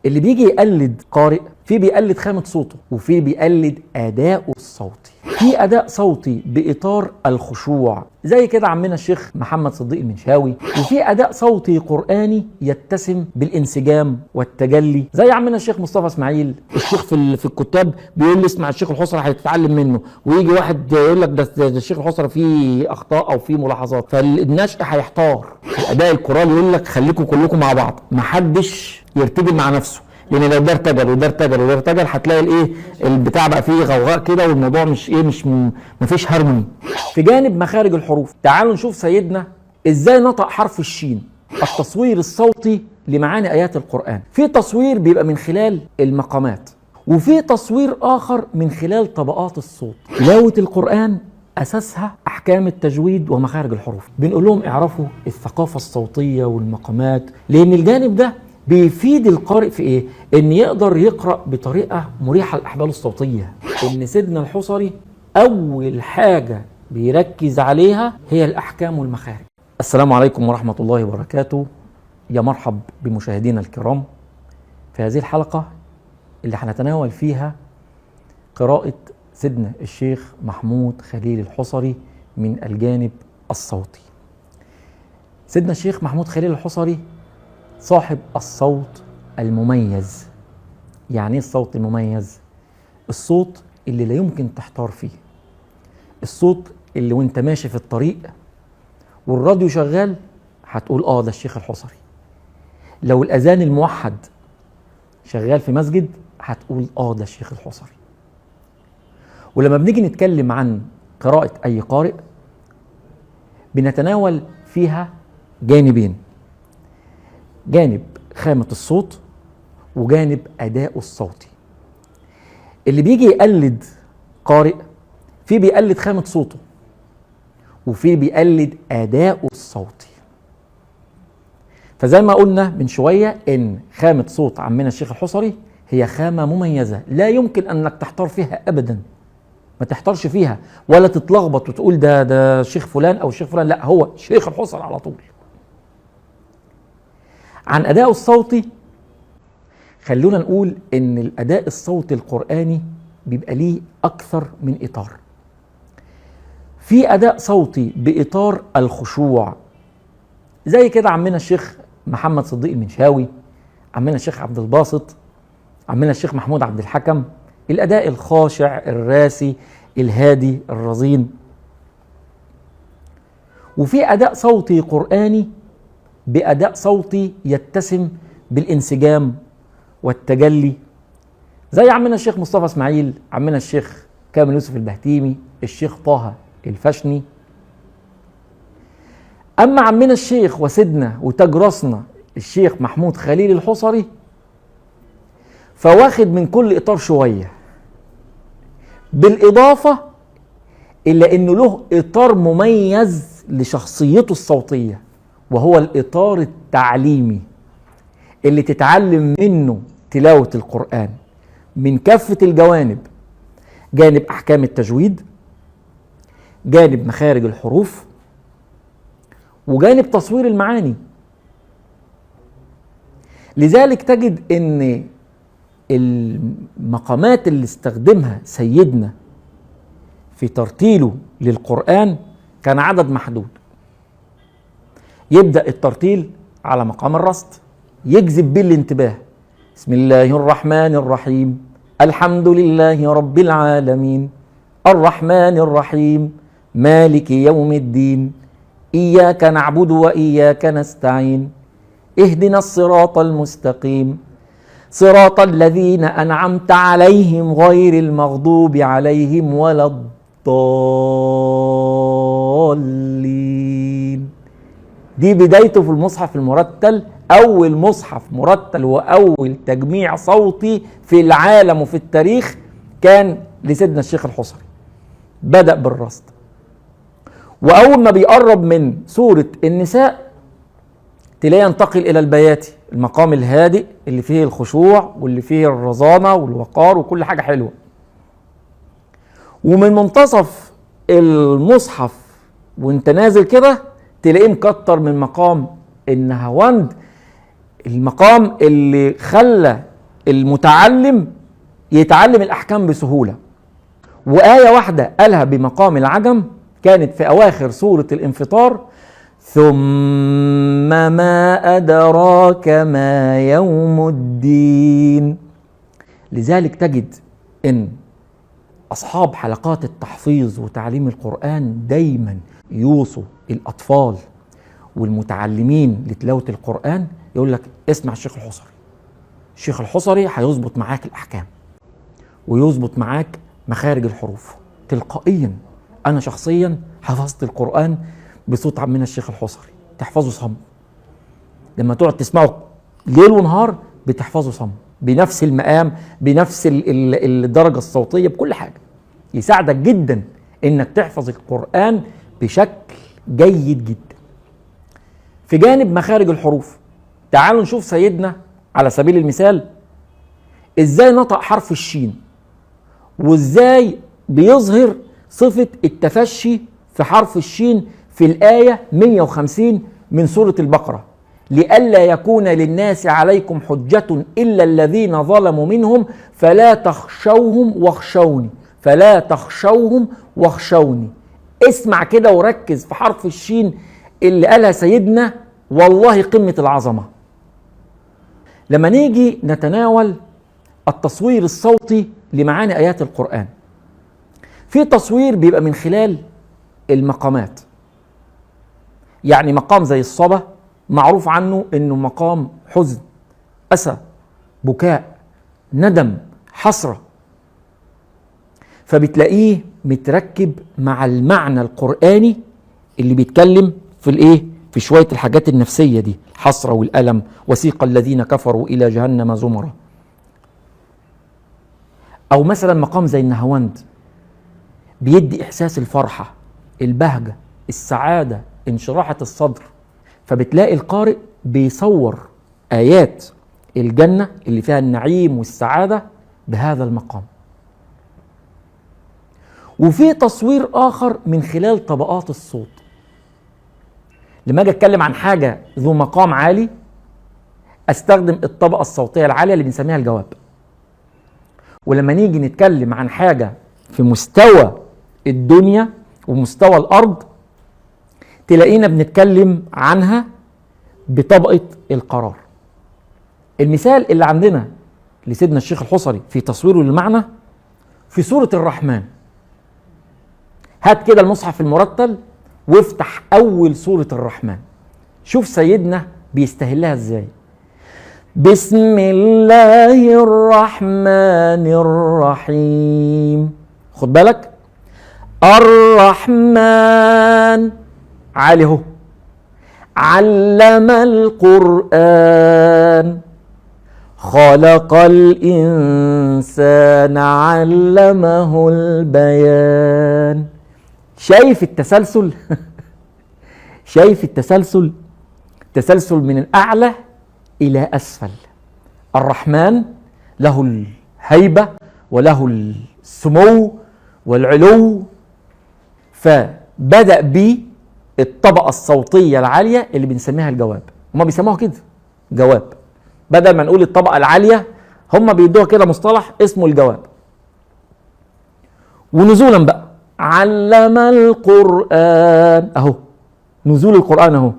اللي بيجي يقلد قارئ، في بيقلد خامة صوته وفي بيقلد أداؤه الصوتي. في أداء صوتي بإطار الخشوع زي كده عمنا الشيخ محمد صديق المنشاوي، وفي أداء صوتي قرآني يتسم بالانسجام والتجلي زي عمنا الشيخ مصطفى اسماعيل. الشيخ في الكتاب بيقول لي اسمع الشيخ الحصري هتتعلم منه، ويجي واحد يقول لك ده الشيخ الحصري فيه أخطاء أو فيه ملاحظات، فالنشء هيحتار. الأداء القرآني يقول لك خليكم كلكم مع بعض، محدش يرتجل مع نفسه، لان لو ده ارتجل وده ارتجل وده ارتجل هتلاقي الايه البتاع بقى فيه غوغاء كده، والموضوع مش مفيش هارموني. في جانب مخارج الحروف، تعالوا نشوف سيدنا ازاي نطق حرف الشين. التصوير الصوتي لمعاني ايات القرآن، في تصوير بيبقى من خلال المقامات، وفي تصوير اخر من خلال طبقات الصوت. تلاوة القرآن اساسها احكام التجويد ومخارج الحروف. بنقول لهم اعرفوا الثقافة الصوتية والمقامات، لان الجانب ده بيفيد القارئ في ايه؟ ان يقدر يقرأ بطريقة مريحة للأحبال الصوتية. ان سيدنا الحصري اول حاجة بيركز عليها هي الاحكام والمخارج. السلام عليكم ورحمة الله وبركاته. يا مرحب بمشاهدينا الكرام في هذه الحلقة اللي هنتناول فيها قراءة سيدنا الشيخ محمود خليل الحصري من الجانب الصوتي. سيدنا الشيخ محمود خليل الحصري صاحب الصوت المميز. يعني ايه الصوت المميز؟ الصوت اللي لا يمكن تحتار فيه، الصوت اللي وانت ماشي في الطريق والراديو شغال هتقول ده الشيخ الحصري. لو الاذان الموحد شغال في مسجد هتقول ده الشيخ الحصري. ولما بنيجي نتكلم عن قراءة اي قارئ بنتناول فيها جانبين، جانب خامة الصوت وجانب أداؤه الصوتي. اللي بيجي يقلد قارئ، في بيقلد خامة صوته وفي بيقلد أداؤه الصوتي. فزي ما قلنا من شوية إن خامة صوت عمنا الشيخ الحصري هي خامة مميزة لا يمكن أنك تحتار فيها أبدا، ما تحتارش فيها ولا تتلخبط وتقول ده شيخ فلان أو شيخ فلان، لا، هو شيخ الحصري على طول. عن أداء الصوتي، خلونا نقول إن الأداء الصوتي القرآني بيبقى ليه أكثر من إطار. في أداء صوتي بإطار الخشوع زي كده عمنا الشيخ محمد صديق المنشاوي، عمنا الشيخ عبد الباسط، عمنا الشيخ محمود عبد الحكم. الأداء الخاشع الراسي الهادي الرزين. وفي أداء صوتي قرآني بأداء صوتي يتسم بالانسجام والتجلي زي عمنا الشيخ مصطفى اسماعيل، عمنا الشيخ كامل يوسف البهتيمي، الشيخ طه الفشني. أما عمنا الشيخ وسيدنا وتاج راسنا الشيخ محمود خليل الحصري فواخد من كل إطار شوية، بالإضافة إلا إنه له إطار مميز لشخصيته الصوتية، وهو الإطار التعليمي اللي تتعلم منه تلاوة القرآن من كافة الجوانب، جانب أحكام التجويد، جانب مخارج الحروف، وجانب تصوير المعاني. لذلك تجد أن المقامات اللي استخدمها سيدنا في ترتيله للقرآن كان عدد محدود. يبدأ الترتيل على مقام الرصد يجذب به الانتباه. بسم الله الرحمن الرحيم، الحمد لله رب العالمين، الرحمن الرحيم، مالك يوم الدين، إياك نعبد وإياك نستعين، اهدنا الصراط المستقيم، صراط الذين أنعمت عليهم غير المغضوب عليهم ولا الضالين. دي بدايته في المصحف المرتل، أول مصحف مرتل وأول تجميع صوتي في العالم وفي التاريخ كان لسيدنا الشيخ الحصري. بدأ بالرصد، وأول ما بيقرب من سورة النساء تلاقيه ينتقل إلى البياتي، المقام الهادئ اللي فيه الخشوع واللي فيه الرزانة والوقار وكل حاجة حلوة. ومن منتصف المصحف وانت نازل كده تلاقيه مكتر من مقام النهاوند، المقام اللي خلى المتعلم يتعلم الأحكام بسهولة. وآية واحدة قالها بمقام العجم كانت في أواخر سورة الانفطار: ثم ما أدراك ما يوم الدين. لذلك تجد أن أصحاب حلقات التحفيظ وتعليم القرآن دايما يوصوا الأطفال والمتعلمين لتلاوة القرآن، يقول لك اسمع الشيخ الحصري. الشيخ الحصري هيظبط معاك الأحكام ويظبط معاك مخارج الحروف تلقائيا. أنا شخصيا حفظت القرآن بصوت عمنا الشيخ الحصري، تحفظه صم. لما تقعد تسمعه ليل ونهار بتحفظه صم، بنفس المقام، بنفس الدرجة الصوتية، بكل حاجة. يساعدك جدا انك تحفظ القرآن بشكل جيد جدا. في جانب مخارج الحروف، تعالوا نشوف سيدنا على سبيل المثال ازاي نطق حرف الشين، وازاي بيظهر صفة التفشي في حرف الشين في الآية 150 من سورة البقرة: لئلا يكون للناس عليكم حجة إلا الذين ظلموا منهم فلا تخشوهم واخشوني، فلا تخشوهم واخشوني. اسمع كده وركز في حرف الشين اللي قالها سيدنا، والله قمة العظمة. لما نيجي نتناول التصوير الصوتي لمعاني آيات القرآن، في تصوير بيبقى من خلال المقامات. يعني مقام زي الصبا معروف عنه انه مقام حزن، أسى، بكاء، ندم، حسرة، فبتلاقيه متركب مع المعنى القرآني اللي بيتكلم في الايه، في شوية الحاجات النفسية دي، الحسرة والألم. وسيق الذين كفروا إلى جهنم زمرا. أو مثلا مقام زي النهاوند بيدي إحساس الفرحة، البهجة، السعادة، انشراحة الصدر. فبتلاقي القارئ بيصور آيات الجنة اللي فيها النعيم والسعادة بهذا المقام. وفي تصوير آخر من خلال طبقات الصوت. لما أجي أتكلم عن حاجة ذو مقام عالي أستخدم الطبقة الصوتية العالية اللي بنسميها الجواب. ولما نيجي نتكلم عن حاجة في مستوى الدنيا ومستوى الأرض تلاقينا بنتكلم عنها بطبقة القرار. المثال اللي عندنا لسيدنا الشيخ الحصري في تصويره للمعنى في سورة الرحمن. هات كده المصحف المرتل وافتح أول سورة الرحمن، شوف سيدنا بيستهلها ازاي. بسم الله الرحمن الرحيم. خد بالك، الرحمن عالي اهو، علم القرآن، خلق الإنسان، علمه البيان. شايف التسلسل؟ شايف التسلسل؟ تسلسل من الأعلى إلى أسفل. الرحمن له الهيبة وله السمو والعلو، فبدأ بالطبقة الصوتية العالية اللي بنسميها الجواب. هما بيسموها كده جواب، بدل ما نقول الطبقة العالية هما بيدوها كده مصطلح اسمه الجواب. ونزولا بقى علم القرآن اهو، نزول القرآن اهو،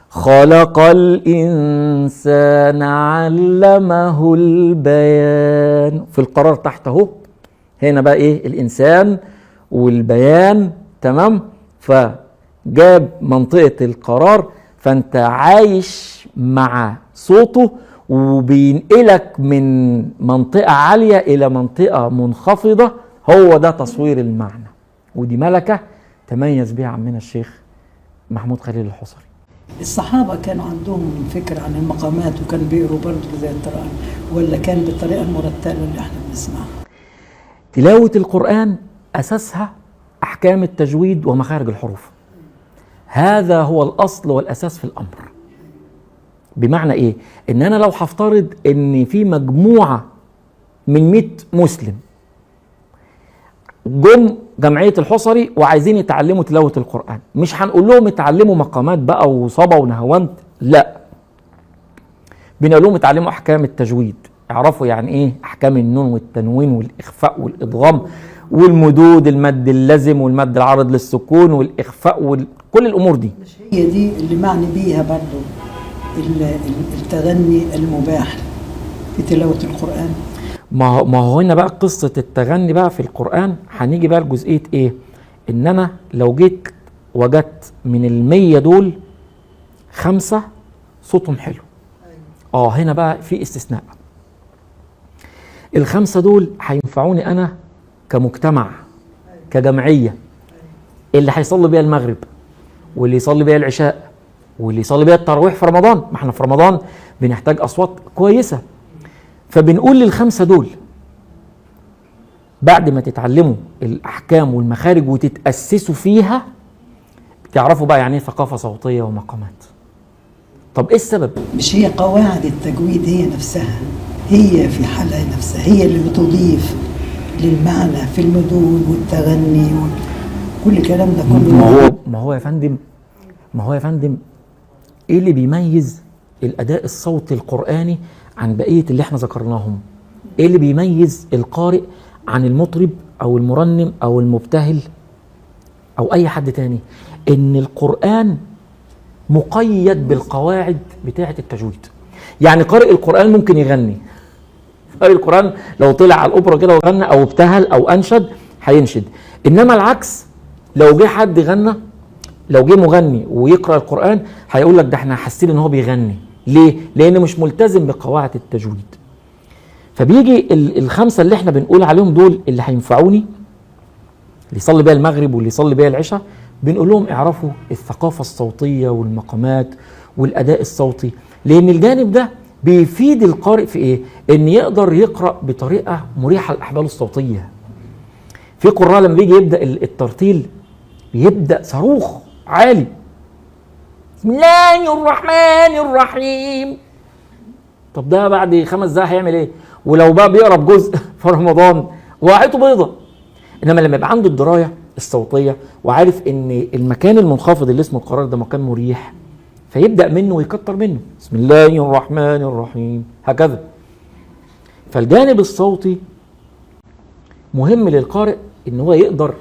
خلق الإنسان، علمه البيان. في القرار تحت اهو، هنا بقى ايه؟ الإنسان والبيان، تمام؟ فجاب منطقة القرار، فانت عايش مع صوته وبينقلك من منطقة عالية إلى منطقة منخفضة. هو ده تصوير المعنى، ودي ملكة تميز بها عمنا الشيخ محمود خليل الحصري. الصحابة كانوا عندهم فكرة عن المقامات وكانوا بيقروا برضه زي القرآن، ولا كان بالطريقة المرتلة اللي احنا بنسمعها؟ تلاوة القرآن أساسها أحكام التجويد ومخارج الحروف. هذا هو الأصل والأساس في الأمر. بمعنى إيه؟ إن أنا لو هفترض إن في مجموعة من 100 مسلم جم جمعية الحصري وعايزين يتعلموا تلاوة القرآن، مش هنقول لهم اتعلموا مقامات بقى وصبا ونهوند، لا، بنقول لهم اتعلموا أحكام التجويد، اعرفوا يعني ايه احكام النون والتنوين والاخفاء والادغام والمدود، المد اللازم والمد العارض للسكون والاخفاء كل الامور دي. مش هي دي اللي معني بيها برضو التغني المباح في تلاوة القرآن؟ ما هو هنا بقى قصة التغني بقى في القرآن. هنيجي بقى لجزئية ايه؟ ان انا لو جيت وجدت من 100 دول 5 صوتهم حلو، هنا بقى في استثناء. ال5 دول هينفعوني انا كمجتمع كجمعية، اللي هيصلي بيها المغرب واللي يصلي بيها العشاء واللي يصلي بيها التراويح في رمضان. ما احنا في رمضان بنحتاج اصوات كويسة، فبنقول لل5 دول بعد ما تتعلموا الاحكام والمخارج وتتأسسوا فيها تعرفوا بقى يعني ايه ثقافة صوتية ومقامات. طب ايه السبب؟ مش هي قواعد التجويد هي نفسها، هي في حالها نفسها هي اللي بتضيف للمعنى في المدود والتغني وكل الكلام ده كله. ما هو يا فندم ايه اللي بيميز الاداء الصوتي القرآني عن بقية اللي احنا ذكرناهم؟ ايه اللي بيميز القارئ عن المطرب او المرنم او المبتهل او اي حد تاني؟ ان القرآن مقيد بالقواعد بتاعة التجويد. يعني قارئ القرآن ممكن يغني، قارئ القرآن لو طلع على الأوبرا كده وغنى أو ابتهل أو أنشد هينشد. إنما العكس، لو جه حد غنى، لو جه مغني ويقرأ القرآن هيقول لك ده احنا حاسين إن هو بيغني. ليه؟ لأنه مش ملتزم بقواعد التجويد. فبيجي ال5 اللي احنا بنقول عليهم دول اللي هينفعوني، اللي يصلي بيها المغرب واللي يصلي بيها العشاء، بنقول لهم اعرفوا الثقافة الصوتية والمقامات والأداء الصوتي. لأن الجانب ده بيفيد القارئ في إيه؟ إن يقدر يقرأ بطريقة مريحة الأحبال الصوتية. في قراء لما بيجي يبدأ الترتيل بيبدأ صاروخ عالي، بسم الله الرحمن الرحيم. طب ده بعد 5 دقايق هيعمل إيه؟ ولو بقى بيقرأ بجزء في رمضان وقعته بيضة. إنما لما يبقى عنده الدراية الصوتية وعارف ان المكان المنخفض اللي اسمه القرار ده مكان مريح، فيبدأ منه ويكتر منه، بسم الله الرحمن الرحيم، هكذا. فالجانب الصوتي مهم للقارئ ان هو يقدر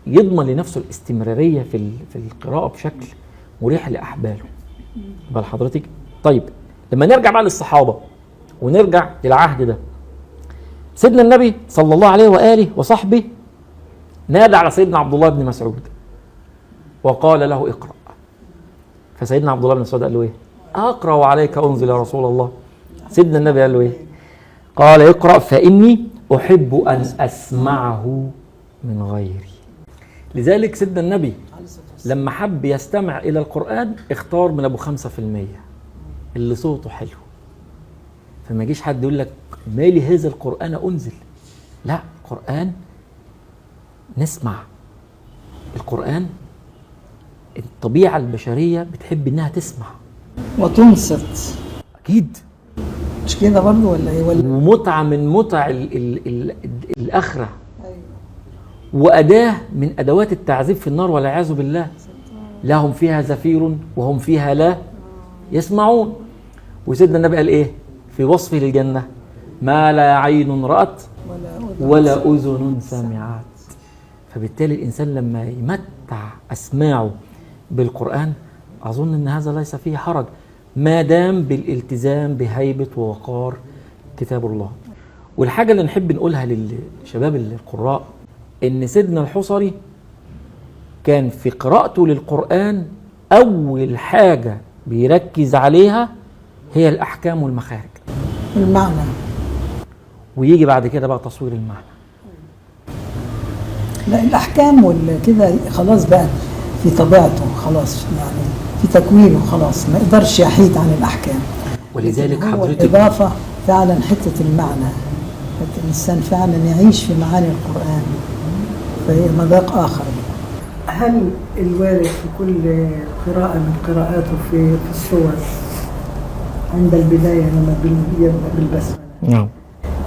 يضمن لنفسه الاستمرارية في القراءة بشكل مريح لأحباله. بل حضرتك طيب لما نرجع بقى للصحابة ونرجع للعهد ده، سيدنا النبي صلى الله عليه وآله وصحبه نادى على سيدنا عبد الله بن مسعود وقال له اقرأ. فسيدنا عبد الله بن مسعود قال له ايه؟ اقرأ وعليك انزل يا رسول الله. سيدنا النبي قال له ايه؟ قال اقرأ فإني أحب أن أسمعه من غيري. لذلك سيدنا النبي لما حب يستمع إلى القرآن اختار من أبو 5% اللي صوته حلو. فما يجيش حد يقول لك مالي هذا القرآن أنزل. لا، القرآن نسمع. القرآن الطبيعة البشرية بتحب إنها تسمع وتنصت. أكيد مش كده برضه ولا إيه؟ ومتعة من متع الآخرة، وأداة من أدوات التعذيب في النار والعياذ بالله. لهم فيها زفير وهم فيها لا يسمعون. وسيدنا النبي قال إيه في وصفه للجنة؟ ما لا عين رأت ولا أذن سمعت. فبالتالي الإنسان لما يمتع أسماعه بالقرآن أظن أن هذا ليس فيه حرج، ما دام بالالتزام بهيبة ووقار كتاب الله. والحاجة اللي نحب نقولها للشباب القراء إن سيدنا الحصري كان في قراءته للقرآن أول حاجة بيركز عليها هي الأحكام والمخارج المعنى، ويجي بعد كده بقى تصوير المعنى. لا الأحكام والكده خلاص بقى في طبيعته، خلاص يعني في تكوينه، خلاص ما يقدرش يحيد عن الأحكام. ولذلك حضرتك الإضافة فعلا حتة المعنى، حتة الإنسان فعلا يعيش في معاني القرآن، فهي مذاق آخر. هل الوارد في كل قراءة من قراءاته في السور عند البداية لما يبدأ بالبسملة، نعم،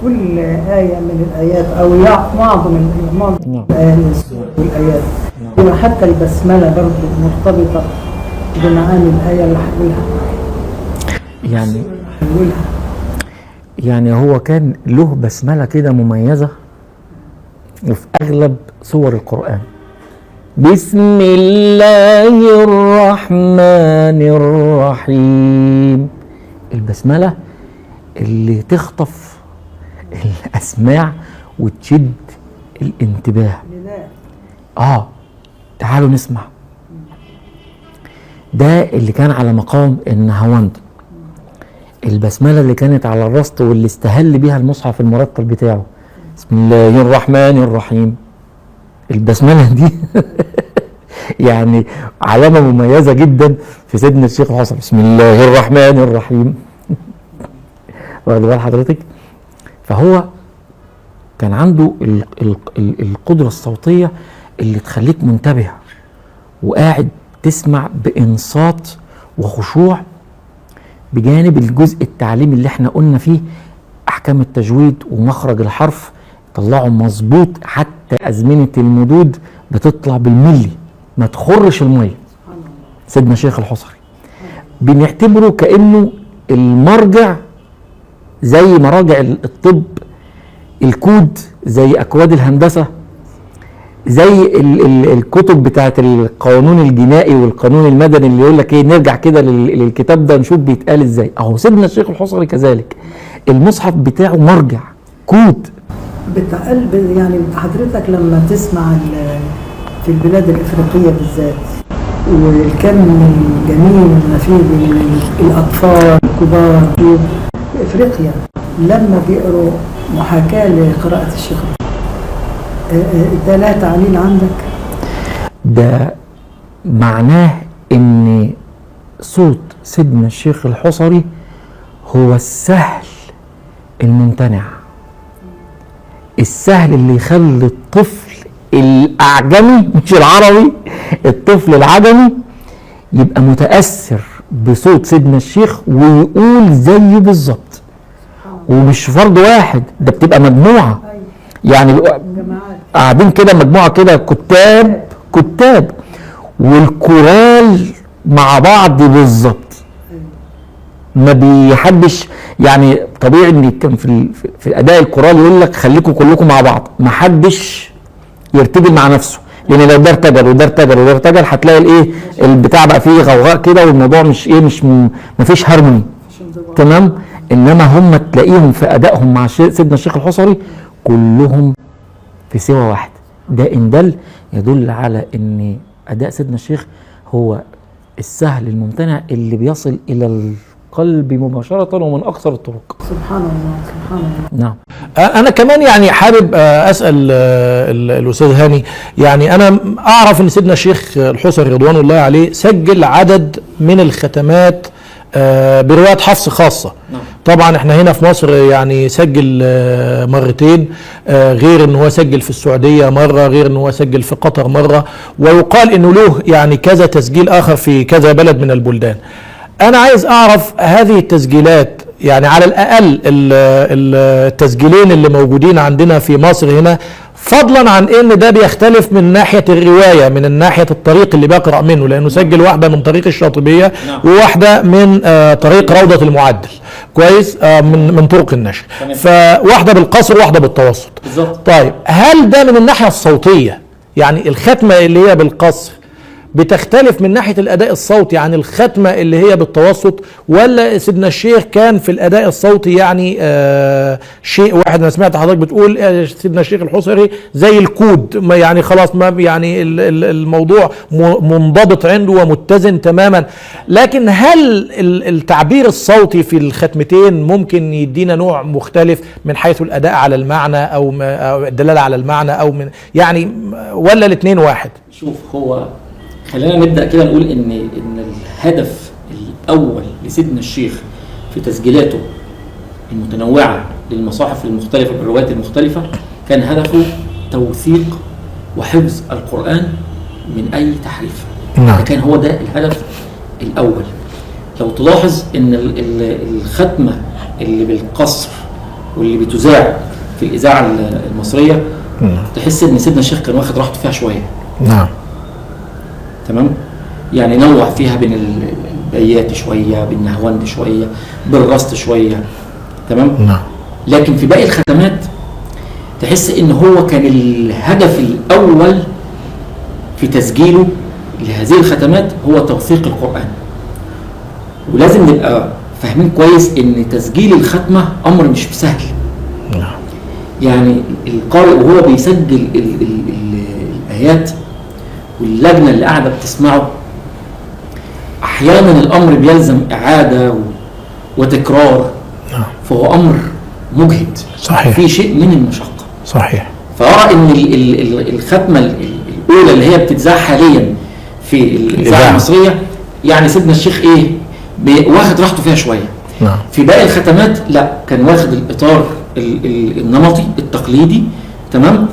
كل آية من الآيات أو معظم الآيات والآيات وحتى البسملة برضه مرتبطة بمعاني الآية اللي هقولها يعني يعني هو كان له بسملة كده مميزة وفي أغلب سور القرآن. بسم الله الرحمن الرحيم. البسملة اللي تخطف الأسماع وتشد الانتباه. تعالوا نسمع. ده اللي كان على مقام النهاوند. البسملة اللي كانت على الرسط واللي استهل بيها المصحف المرتب بتاعه. بسم الله الرحمن الرحيم. البسملة دي يعني علامة مميزة جدا في سيدنا الشيخ الحصري. بسم الله الرحمن الرحيم. واخد بال حضرتك؟ فهو كان عنده القدرة الصوتية اللي تخليك منتبه وقاعد تسمع بإنصات وخشوع، بجانب الجزء التعليمي اللي احنا قلنا فيه أحكام التجويد ومخرج الحرف طلعه مظبوط، حتى أزمنة المدود بتطلع بالملي ما تخرش المية. سيدنا شيخ الحصري بنعتبره كأنه المرجع زي مراجع الطب، الكود زي أكواد الهندسة، زي الكتب بتاعت القانون الجنائي والقانون المدني اللي يقول لك ايه، نرجع كده للكتاب ده نشوف بيتقال ازاي. اهو سيدنا الشيخ الحصري كذلك المصحف بتاعه مرجع كود. يعني حضرتك لما تسمع في البلاد الافريقيه بالذات والكم الجميل ما فيه من الاطفال الكبار في افريقيا لما بيقروا محاكاه لقراءه الشيخ، ده لا تعليل عندك؟ ده معناه ان صوت سيدنا الشيخ الحصري هو السهل الممتنع، السهل اللي يخلي الطفل الأعجمي مش العربي، الطفل العجمي يبقى متأثر بصوت سيدنا الشيخ ويقول زيه بالظبط. ومش فرد واحد، ده بتبقى مجموعة، يعني قاعدين كده مجموعة كده كتاب والكورال مع بعض بالظبط. ما بيحبش، يعني طبيعي ان كان في اداء الكورال يقول لك خليكم كلكم مع بعض، ما حدش يرتجل مع نفسه، لان لو ده ارتجل وده ارتجل وده ارتجل هتلاقي الايه البتاع بقى فيه غوغاء كده والموضوع مش مفيش هارموني. تمام. انما هم تلاقيهم في ادائهم مع سيدنا الشيخ الحصري كلهم في سوى واحد. ده ان دل يدل على ان اداء سيدنا الشيخ هو السهل الممتنع اللي بيصل الى القلب مباشرة ومن اقصر الطرق. سبحان الله سبحان الله. نعم. انا كمان يعني حابب اسال الاستاذ هاني، يعني انا اعرف ان سيدنا الشيخ الحصري رضوان الله عليه سجل عدد من الختمات بروايات حفص خاصة. طبعا احنا هنا في مصر يعني سجل مرتين، غير ان هو سجل في السعودية مرة، غير ان هو سجل في قطر مرة، ويقال انه له يعني كذا تسجيل اخر في كذا بلد من البلدان. انا عايز اعرف هذه التسجيلات، يعني على الاقل التسجيلين اللي موجودين عندنا في مصر هنا، فضلا عن ان ده بيختلف من ناحية الرواية، من ناحية الطريق اللي بقرأ منه، لانه سجل واحدة من طريق الشاطبية وواحدة من طريق روضة المعدل، كويس، من طرق النشر، فواحدة بالقصر وواحدة بالتوسط. طيب هل ده من الناحية الصوتية، يعني الختمة اللي هي بالقصر بتختلف من ناحية الأداء الصوتي عن الختمة اللي هي بالتوسط، ولا سيدنا الشيخ كان في الأداء الصوتي يعني شيء واحد؟ أنا سمعت حضرتك بتقول سيدنا الشيخ الحصري زي الكود، يعني خلاص ما يعني الموضوع منضبط عنده ومتزن تماما، لكن هل التعبير الصوتي في الختمتين ممكن يدينا نوع مختلف من حيث الأداء على المعنى أو الدلالة على المعنى، أو من يعني، ولا الاثنين واحد؟ شوف، هو خلينا نبدأ كده نقول إن الهدف الأول لسيدنا الشيخ في تسجيلاته المتنوعة للمصاحف المختلفة بالروايات المختلفة كان هدفه توثيق وحفظ القرآن من أي تحريف. كان هو ده الهدف الأول. لو تلاحظ إن الختمة اللي بالقصر واللي بتذاع في الإذاعة المصرية تحس إن سيدنا الشيخ كان واخد راحته فيها شوية. نعم. تمام. يعني نوع فيها بين البيات شويه، بالنهوند شويه، بالرصد شويه، تمام. نعم. لكن في باقي الختمات تحس ان هو كان الهدف الاول في تسجيله لهذه الختمات هو توثيق القرآن. ولازم نبقى فاهمين كويس ان تسجيل الختمة امر مش سهل. نعم. يعني القارئ وهو بيسجل الآيات واللجنة اللي قاعدة بتسمعه أحيانا الأمر بيلزم إعادة وتكرار. نعم. فهو أمر مجهد. صحيح. في شيء من المشقة. صحيح. فأرى إن الختمة الأولى اللي هي بتتذاع حاليا في الإذاعة المصرية يعني سيدنا الشيخ إيه واخد راحته فيها شوية. نعم. في باقي الختمات لا، كان واخد الإطار النمطي التقليدي، تمام،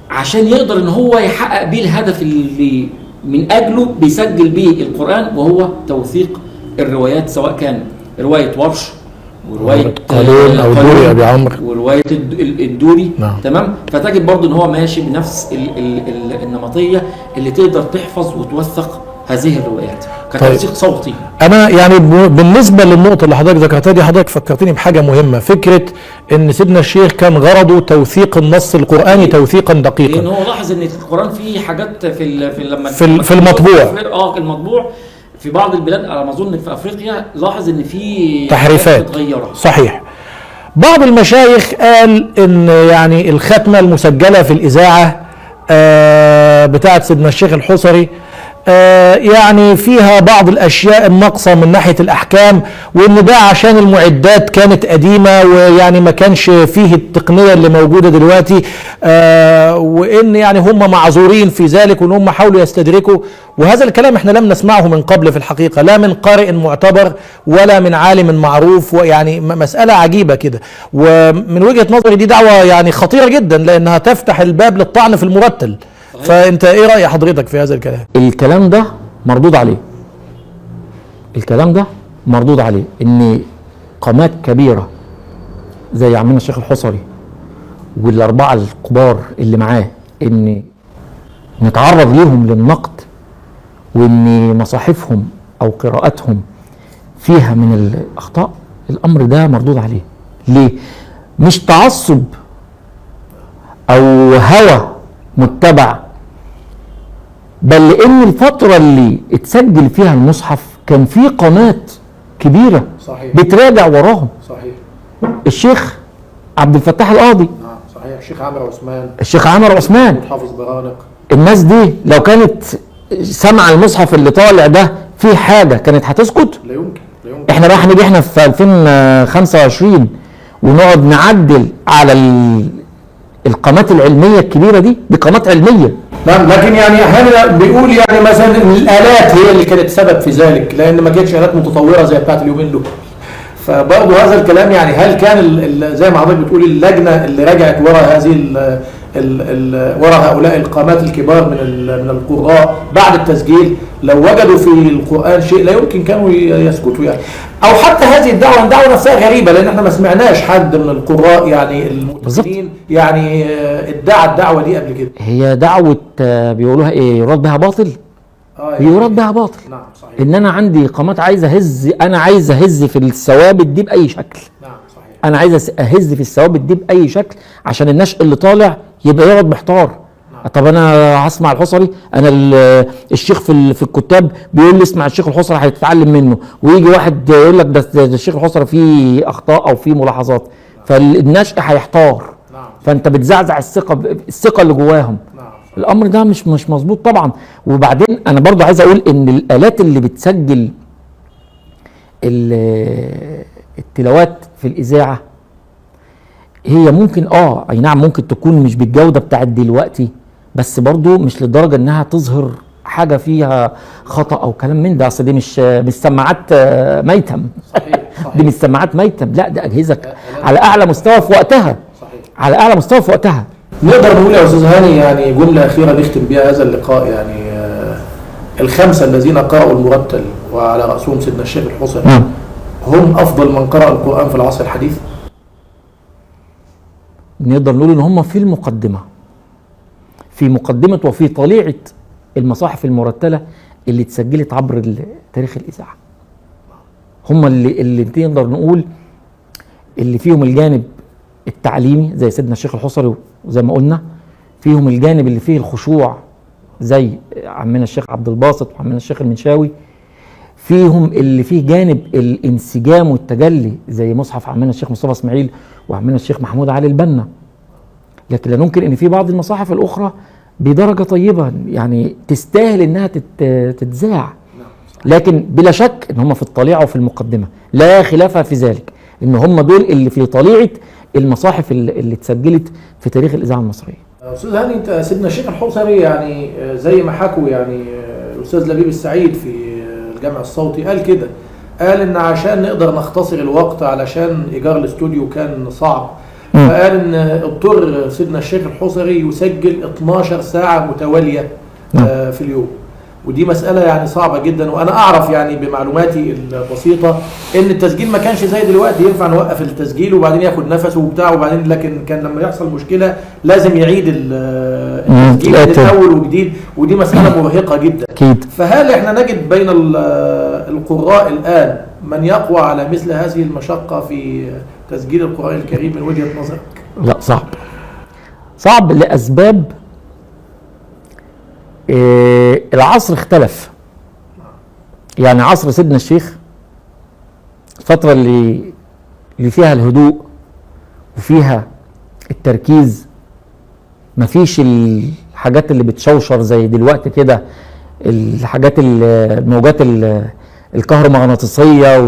عشان يقدر ان هو يحقق بيه الهدف اللي من اجله بيسجل بيه القرآن، وهو توثيق الروايات، سواء كان رواية ورش ورواية قالون او دوري ابي عمرو ورواية الدوري. نعم. تمام. فتجد برضو ان هو ماشي بنفس النمطية اللي تقدر تحفظ وتوثق هذه الروايات كتوثيق صوتي. انا يعني بالنسبه للنقطه اللي حضرتك ذكرتها دي، حضرتك فكرتني بحاجه مهمه، فكره ان سيدنا الشيخ كان غرضه توثيق النص القراني توثيقا دقيقا. لان هو لاحظ ان القران فيه حاجات لما في المطبوع المطبوع في بعض البلاد، على ما اظن في افريقيا، لاحظ ان في تحريفات متغيره. صحيح. بعض المشايخ قال ان يعني الختمه المسجله في الاذاعه بتاعه سيدنا الشيخ الحصري يعني فيها بعض الاشياء الناقصه من ناحيه الاحكام، وان ده عشان المعدات كانت قديمه ويعني ما كانش فيه التقنيه اللي موجوده دلوقتي، وان يعني هم معذورين في ذلك، وان هم حاولوا يستدركوا. وهذا الكلام احنا لم نسمعه من قبل في الحقيقه، لا من قارئ معتبر ولا من عالم معروف، ويعني مساله عجيبه كده. ومن وجهه نظري دي دعوه يعني خطيره جدا، لانها تفتح الباب للطعن في المرتل. فانت ايه رأي حضرتك في هذا الكلام؟ الكلام ده مردود عليه. الكلام ده مردود عليه ان قامات كبيرة زي عمنا الشيخ الحصري والاربعة الكبار اللي معاه ان نتعرض ليهم للنقد، وان مصاحفهم او قراءاتهم فيها من الاخطاء، الامر ده مردود عليه. ليه؟ مش تعصب او هوى متبع، بل لان الفترة اللي اتسجل فيها المصحف كان في قناة كبيرة صحيح. بتراجع وراهم. صحيح. الشيخ عبد الفتاح القاضي، نعم صحيح، الشيخ عمرو عثمان، الشيخ عمرو عثمان، حافظ برانق. الناس دي لو كانت سمع المصحف اللي طالع ده فيه حاجة كانت هتسكت؟ لا يمكن. احنا راح نيجي احنا في 2025 ونقعد نعدل على القامات العلمية الكبيرة دي قامات علمية. نعم، لكن يعني احيانا بيقول يعني مثلا ان الالات هي اللي كانت سبب في ذلك، لان ما كانتش الات متطوره زي بتاعت اليومين دول. فبرضه هذا الكلام يعني هل كان زي ما حضرتك بتقول اللجنه اللي رجعت وراء هذه وراء هؤلاء القامات الكبار من القراء بعد التسجيل، لو وجدوا في القرآن شيء لا يمكن كانوا يسكتوا يعني، او حتى هذه الدعوه نفسها غريبه، لان احنا ما سمعناش حد من القراء يعني المتقنين يعني ادعى الدعوه دي قبل كده. هي دعوه بيقولوها ايه، يراد بها باطل. يراد بها باطل. نعم صحيح. ان انا عندي قامات عايز اهز، انا عايز اهز في الثوابت دي باي شكل. نعم صحيح. انا عايز اهز في الثوابت دي باي شكل عشان النشء اللي طالع يبقى يقعد محتار. طب انا هسمع الحصري، انا الشيخ في الكتاب بيقول لي اسمع الشيخ الحصري هتتعلم منه، ويجي واحد يقول لك ده الشيخ الحصري فيه اخطاء او فيه ملاحظات، فالنشء هيحتار. فانت بتزعزع الثقه اللي جواهم. الامر ده مش مظبوط طبعا. وبعدين انا برضو عايز اقول ان الالات اللي بتسجل التلاوات في الاذاعه هي ممكن اي نعم ممكن تكون مش بالجوده بتاعت دلوقتي، بس برضو مش لدرجه انها تظهر حاجه فيها خطا او كلام من ده. اصل دي مش سماعات ميتم. صحيح. دي مش سماعات ميتم، لا ده اجهزه على اعلى مستوى في وقتها. صحيح. على اعلى مستوى في وقتها. نقدر نقول يا استاذ هاني يعني جمله اخيره نختم بها هذا اللقاء، يعني الخمسه الذين قرأوا المرتل وعلى راسهم سيدنا الشيخ الحصري هم افضل من قرأ القرآن في العصر الحديث؟ نقدر نقول ان هم في المقدمه، في مقدمه وفي طليعه المصاحف المرتله اللي اتسجلت عبر تاريخ الاذاعه. هم اللي نقدر نقول اللي فيهم الجانب التعليمي زي سيدنا الشيخ الحصري وزي ما قلنا، فيهم الجانب اللي فيه الخشوع زي عمنا الشيخ عبد الباسط وعمنا الشيخ المنشاوي، فيهم اللي فيه جانب الانسجام والتجلي زي مصحف عمنا الشيخ مصطفى اسماعيل وعمنا الشيخ محمود علي البنا. لكن لا ننكر ان في بعض المصاحف الاخرى بدرجه طيبه يعني تستاهل انها تتذاع، لكن بلا شك ان هم في الطليعه وفي المقدمه لا خلاف في ذلك، ان هم دول اللي في طليعه المصاحف اللي اتسجلت في تاريخ الاذاعه المصريه. استاذ هاني، انت سيدنا الشيخ الحصري يعني زي ما حكوا يعني الاستاذ لبيب السعيد في الجامع الصوتي قال كده، قال ان عشان نقدر نختصر الوقت علشان ايجار الاستوديو كان صعب، فقال ان اضطر سيدنا الشيخ الحصري يسجل 12 ساعه متواليه في اليوم، ودي مسألة يعني صعبة جدا. وأنا أعرف يعني بمعلوماتي البسيطة إن التسجيل ما كانش زي دلوقتي ينفع نوقف التسجيل وبعدين ياخد نفسه وبتاع وبعدين، لكن كان لما يحصل مشكلة لازم يعيد التسجيل من الأول وجديد، ودي مسألة مرهقة جدا. أكيد. فهل إحنا نجد بين القراء الآن من يقوى على مثل هذه المشقة في تسجيل القرآن الكريم من وجهة نظرك؟ لا، صعب لأسباب. العصر اختلف، يعني عصر سيدنا الشيخ الفترة اللي فيها الهدوء وفيها التركيز، مفيش الحاجات اللي بتشوشر زي دلوقتي كده، الحاجات الموجات الكهرومغناطيسية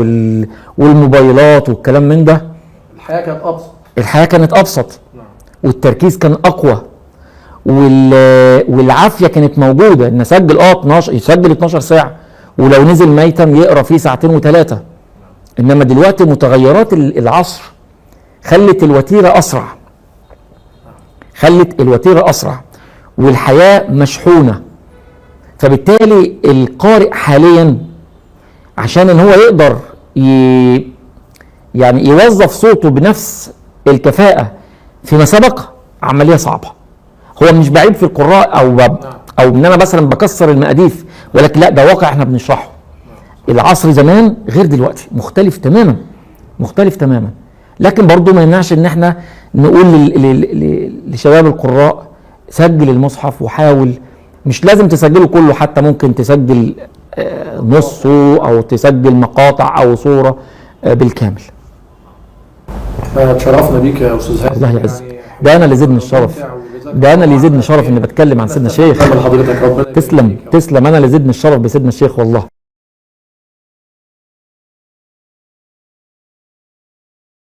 والموبايلات والكلام من ده. الحياة كانت أبسط والتركيز كان أقوى والعافيه كانت موجوده، ان اسجل 12 يسجل 12 ساعه، ولو نزل ميتم يقرا فيه ساعتين و3. انما دلوقتي متغيرات العصر خلت الوتيره اسرع والحياه مشحونه، فبالتالي القارئ حاليا عشان ان هو يقدر يعني يوظف صوته بنفس الكفاءه فيما سبق عمليه صعبه. هو مش بعيب في القراء او ان انا مثلا بكسر المقاديف، ولكن لا، ده واقع احنا بنشرحه. العصر زمان غير دلوقتي، مختلف تماما. لكن برضو ما يمنعش ان احنا نقول لشباب القراء سجل المصحف وحاول، مش لازم تسجله كله، حتى ممكن تسجل نصه او تسجل مقاطع او صورة بالكامل. تشرفنا بيك يا استاذ هاني. الله يعزك. ده انا اللي يزيدني شرف اني بتكلم عن سيدنا الشيخ. تسلم، انا اللي يزيدني الشرف بسيدنا الشيخ والله.